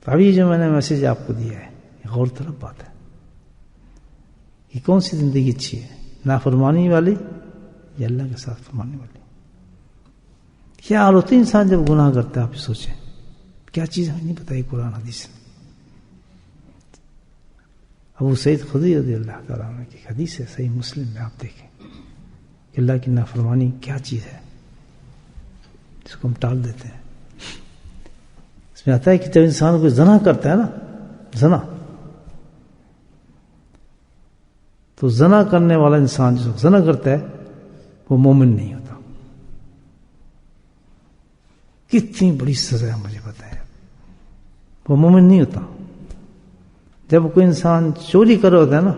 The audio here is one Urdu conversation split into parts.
تو ابھی جو میں نے میسج آپ کو دیا ہے یہ غور طلب بات ہے کہ کون سی زندگی اچھی ہے، نافرمانی والی یا اللہ کے ساتھ فرمانے والی؟ کیا حال ہوتی ہے انسان جب گناہ کرتا ہے؟ آپ سوچیں کیا چیز ہمیں نہیں بتائی قرآن حدیث میں۔ ابو سعید خدری رضی اللہ تعالیٰ عنہ کی حدیث ہے، صحیح مسلم میں، آپ دیکھیں کہ اللہ کی نافرمانی کیا چیز ہے جس کو ہم ٹال دیتے ہیں۔ اس میں آتا ہے کہ جب انسان کوئی زنا کرتا ہے نا، زنا، تو زنا کرنے والا انسان جو زنا کرتا ہے وہ مومن نہیں ہوتا۔ کتنی بڑی سزا ہے مجھے بتائیں، وہ مومن نہیں ہوتا۔ جب کوئی انسان چوری کر رہا ہوتا ہے نا،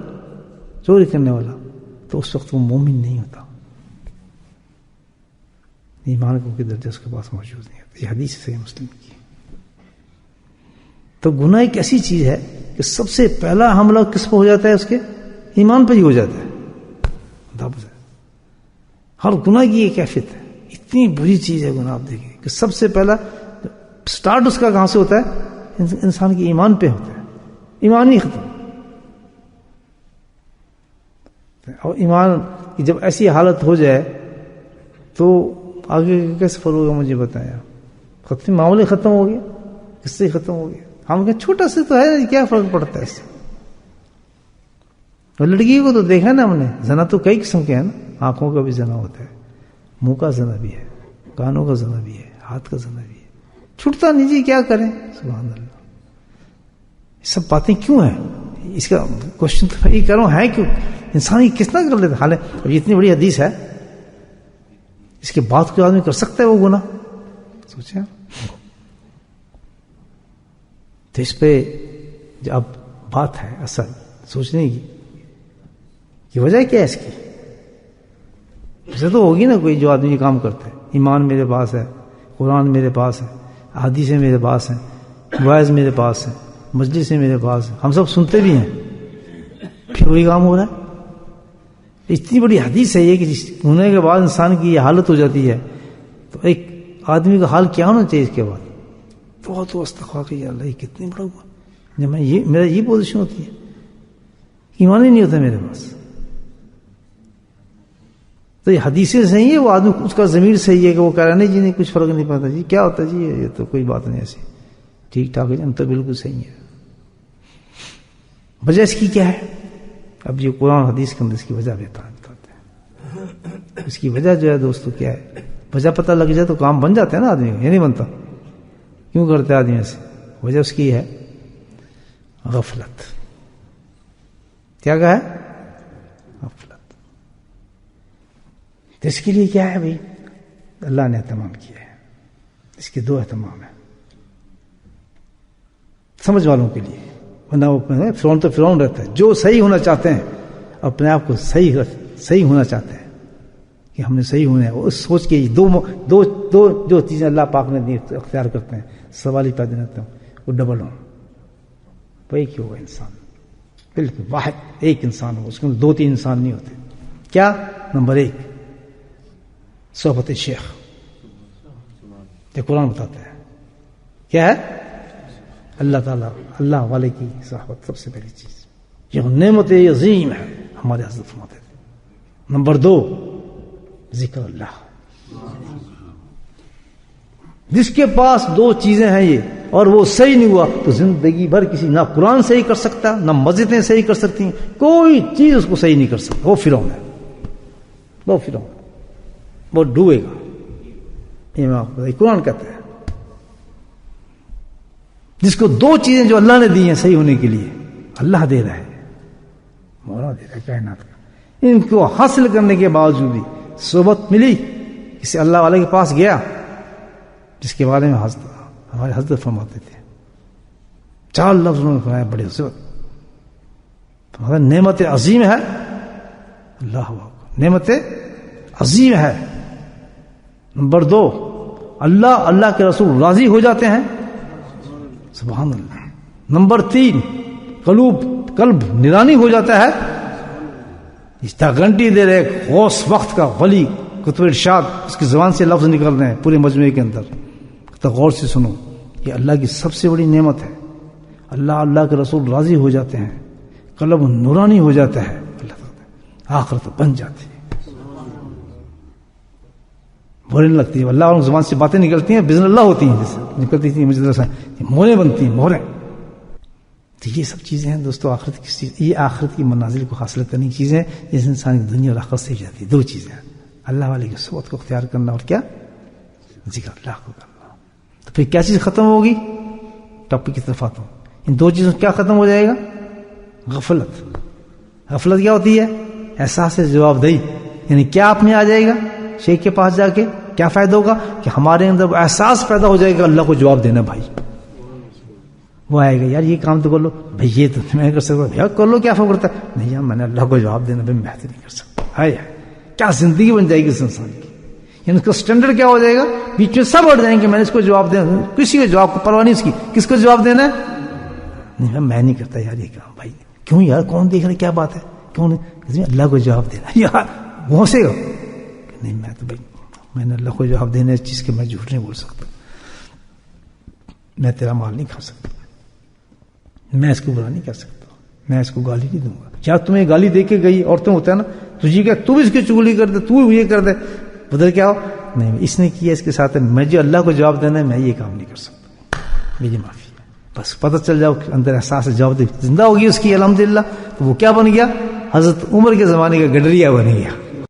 چوری کرنے والا، تو اس وقت وہ مومن نہیں ہوتا، ایمان کو درجہ اس کے پاس موجود نہیں ہوتا۔ یہ حدیث صحیح مسلم کی۔ تو گناہ ایک ایسی چیز ہے کہ سب سے پہلا حملہ کس پہ ہو جاتا ہے؟ اس کے ایمان پہ ہی ہو جاتا ہے۔ ہر گناہ کی یہ کیفیت ہے، اتنی بری چیز ہے گناہ۔ آپ دیکھیں کہ سب سے پہلا سٹارٹ اس کا کہاں سے ہوتا ہے؟ انسان کے ایمان پہ ہوتا ہے، ایمان ہی ختم۔ اور ایمان کی جب ایسی حالت ہو جائے تو آگے کیسے فل ہوگا مجھے بتائیں آپ؟ ختم، معاملے ختم ہو گیا، کس سے ختم ہو گیا؟ ہم کہیں چھوٹا سے تو ہے، کیا فرق پڑتا ہے اس سے؟ اور لڑکی کو تو دیکھا نا ہم نے، زنا تو کئی قسم کے ہیں نا، آنکھوں کا بھی زنا ہوتا ہے، منہ کا زنا بھی ہے، کانوں کا زنا بھی ہے، ہاتھ کا زنا بھی ہے، چھوٹتا نہیں جی، کیا کریں؟ سبحان اللہ۔ یہ سب باتیں کیوں ہیں؟ اس کا کوشچن تو یہ کروں ہے کیوں؟ انسان یہ کس طرح کر لیتا؟ حالانکہ اتنی بڑی حدیث ہے، اس کے بعد کوئی آدمی کر سکتا ہے وہ گناہ؟ سوچیں تو اس پہ جو اب بات ہے اصل سوچنے کی کہ وجہ کیا ہے اس کی؟ اسے تو ہوگی نا کوئی جو آدمی یہ کام کرتا ہے، ایمان میرے پاس ہے، قرآن میرے پاس ہے، حدیثیں میرے پاس ہیں، وعظ میرے پاس ہے، مجلسیں میرے پاس ہیں، ہم سب سنتے بھی ہیں، پھر وہی کام ہو رہا ہے۔ اتنی بڑی حدیث ہے یہ کہ ہونے کے بعد انسان کی یہ حالت ہو جاتی ہے، تو ایک آدمی کا حال کیا ہونا چاہیے اس کے بعد؟ بہت استغفار کہ یا اللہ یہ کتنی بڑا ہوا جب میں میرا یہ پوزیشن ہوتی ہے، ایمان ہی نہیں ہوتا میرے پاس۔ تو یہ حدیثیں صحیح ہے، وہ آدمی اس کا ضمیر صحیح ہے کہ وہ کہہ رہا نہیں جی نہیں کچھ فرق نہیں پڑتا جی، کیا ہوتا ہے جی یہ تو کوئی بات نہیں ایسی، ٹھیک ٹھاک ہے، ہم تو بالکل صحیح ہے۔ وجہ اس کی کیا ہے؟ اب یہ قرآن حدیث کے اندر اس کی وجہ بیان کرتے ہیں۔ اس کی وجہ جو ہے دوستو کیا ہے؟ وجہ پتہ لگ جائے تو کام بن جاتا ہے نا آدمی کا، یہ نہیں بنتا۔ کیوں کرتے ہیں آدمی ایسے؟ وجہ اس کی ہے غفلت۔ کیا کہا ہے؟ غفلت۔ تو اس کے لیے کیا ہے بھائی؟ اللہ نے اہتمام کیا ہے، اس کے دو اہتمام ہیں سمجھ والوں کے لیے، ورنہ وہ فرعون تو فرعون رہتا ہے، جو صحیح ہونا چاہتے ہیں اپنے آپ کو صحیح ہونا چاہتے ہیں کہ ہم نے صحیح ہونا ہے، وہ اس سوچ کے دو جو چیزیں اللہ پاک نے دی اختیار کرتے ہیں، سوال ہی پیدا رہتا ہوں وہ ڈبل ہوں، وہی کیوں ہوگا انسان بالکل واحد ایک انسان ہو، اس کے دو تین انسان نہیں ہوتے۔ کیا؟ نمبر ایک صحبت شیخ، یہ قرآن بتاتا ہے کیا ہے؟ اللہ تعالیٰ اللہ والے کی صحبت سب سے پہلی چیز، یہ نعمت عظیم ہے ہمارے حضرت فرماتے تھے۔ نمبر دو ذکر اللہ، جس کے پاس دو چیزیں ہیں یہ اور وہ صحیح نہیں ہوا تو زندگی بھر کسی نہ قرآن صحیح کر سکتا، نہ مسجدیں صحیح کر سکتی ہیں، کوئی چیز اس کو صحیح نہیں کر سکتا، وہ فرعون ہے، وہ فرعون، وہ ڈوبے گا۔ یہ قرآن کہتا ہے جس کو دو چیزیں جو اللہ نے دی ہیں صحیح ہونے کے لیے، اللہ دے رہا ہے، مولا دے رہا ہے کائنات کا، ان کو حاصل کرنے کے باوجود بھی صحبت ملی، کسی اللہ والے کے پاس گیا جس کے بارے میں ہمارے حضرت فرماتے تھے، چار لفظ انہوں نے فرمایا بڑے فرمایا نعمت عظیم ہے، اللہ نعمت عظیم ہے۔ نمبر دو اللہ کے رسول راضی ہو جاتے ہیں، سبحان اللہ۔ نمبر تین قلب نرانی ہو جاتا ہے، اس گھنٹی دے رہے غوث وقت کا ولی قطب ارشاد، اس کی زبان سے لفظ نکل رہے ہیں پورے مجموعے کے اندر، تو غور سے سنو، یہ اللہ کی سب سے بڑی نعمت ہے اللہ اللہ کے رسول راضی ہو جاتے ہیں، قلب نورانی ہو جاتا ہے، اللہ تعالیٰ آخرت بن جاتی ہے، بولنے لگتی ہے، اللہ اور زبان سے باتیں نکلتی ہیں، بزن اللہ ہوتی ہیں، جیسے نکلتی تھی مجھے موریں بنتی ہیں، موریں. تو یہ سب چیزیں ہیں دوستو، آخرت کی چیز، یہ آخرت کی منازل کو حاصل کرنے کی چیزیں جس انسان کی دنیا اور آخرت سے جاتی ہے. دو چیزیں ہیں، اللہ والے کی صحبت کو اختیار کرنا اور کیا ذکر اللہ کو کرنا. تو پھر کیا چیز ختم ہوگی؟ ٹاپک کی طرف آتا ہوں. ان دو چیزوں کیا ختم ہو جائے گا؟ غفلت. غفلت کیا ہوتی ہے؟ احساس جواب دہی. یعنی کیا آپ میں آ جائے گا؟ شیخ کے پاس جا کے کیا فائدہ ہوگا کہ ہمارے اندر احساس پیدا ہو جائے گا اللہ کو جواب دینا. بھائی وہ آئے گا، یار یہ کام تو کر لو، بھائی یہ تو میں کر سکتا، بھیا کر لو، کیا فرق پڑتا ہے؟ نہیں یار میں نے اللہ کو جواب دینا بھائی میں تو نہیں کر سکتا. ہائے کیا زندگی بن جائے گی اس انسان کی. یعنی اس کا اسٹینڈرڈ کیا ہو جائے گا؟ بیچ میں سب اٹھ جائیں گے میں نے اس کو جواب دینا، کسی کے جواب کو پرواہ نہیں اس کی. کس کو جواب دینا ہے؟ نہیں میں نہیں کرتا یار یہ کام. بھائی کیوں یار، کون دیکھ رہے، کیا بات ہے، کیوں نہیں؟ اللہ کو جواب دینا. یار گھونسے گا نہیں میں تو بھائی میں نے اللہ کو جواب دینا اس چیز کے، میں جھوٹ نہیں بول سکتا، میں تیرا مال نہیں کھا سکتا، میں اس کو برا نہیں کر سکتا، میں اس کو گالی نہیں دوں گا. کیا تمہیں گالی دے کے گئی عورتیں ہوتا ہے نا، تجھے کیا تو بھی اس کی چگلی کر دے، تو یہ کر دے، بدل کیا ہو نہیں اس نے کیا اس کے ساتھ، میں جو اللہ کو جواب دینا ہے میں یہ کام نہیں کر سکتا، میری معافی ہے. بس پتہ چل جاؤ کہ اندر احساس جواب دے زندہ ہوگی اس کی الحمدللہ. تو وہ کیا بن گیا؟ حضرت عمر کے زمانے کا گڈریا بن گیا.